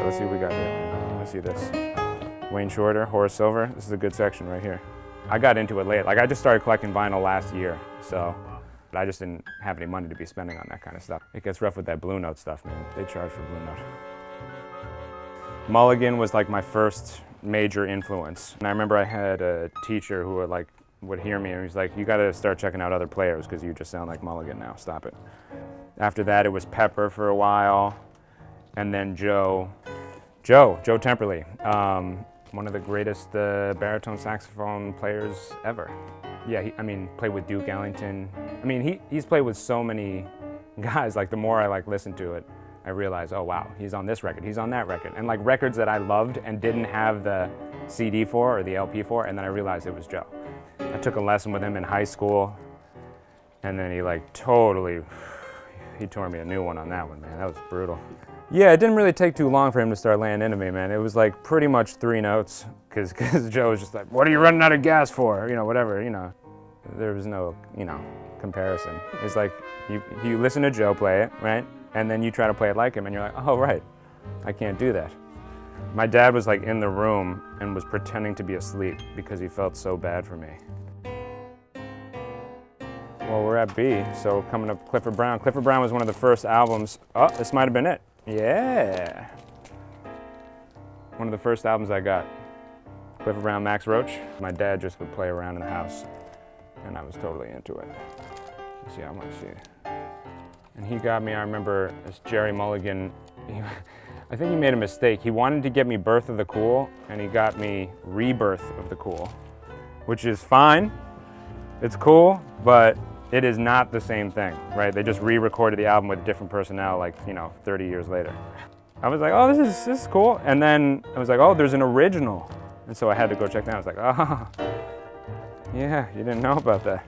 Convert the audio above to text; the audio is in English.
let's see what we got here. Let's see this. Wayne Shorter, Horace Silver. This is a good section right here. I got into it late. Like, I just started collecting vinyl last year, so I just didn't have any money to be spending on that kind of stuff. It gets rough with that Blue Note stuff, man. They charge for Blue Note. Mulligan was like my first major influence. And I remember I had a teacher who would hear me and he's like, you gotta start checking out other players because you just sound like Mulligan now, stop it. After that it was Pepper for a while, and then Joe Temperley. One of the greatest baritone saxophone players ever. Yeah, played with Duke Ellington. I mean, he's played with so many guys. Like, the more I listened to it, I realized, oh wow, he's on this record, he's on that record. And like records that I loved and didn't have the CD for or the LP for, and then I realized it was Joe. I took a lesson with him in high school, and then he tore me a new one on that one, man. That was brutal. Yeah, it didn't really take too long for him to start laying into me, man. It was like pretty much 3 notes, because Joe was just like, what are you running out of gas for? You know, whatever, you know. There was no, comparison. It's like, you listen to Joe play it, right? And then you try to play it like him, and you're like, oh, right, I can't do that. My dad was like in the room and was pretending to be asleep because he felt so bad for me. Well, we're at B, so coming up Clifford Brown. Clifford Brown was one of the first albums. Oh, this might have been it. Yeah. One of the first albums I got. Clifford Brown, Max Roach. My dad just would play around in the house, and I was totally into it. Let's see, I want to see it. And he got me, I remember, this Gerry Mulligan. I think he made a mistake. He wanted to get me Birth of the Cool, and he got me Rebirth of the Cool, which is fine. It's cool, but it is not the same thing, right? They just re-recorded the album with different personnel, 30 years later. I was like, oh, this is cool. And then I was like, oh, there's an original. And so I had to go check that out. I was like, oh, yeah, you didn't know about that.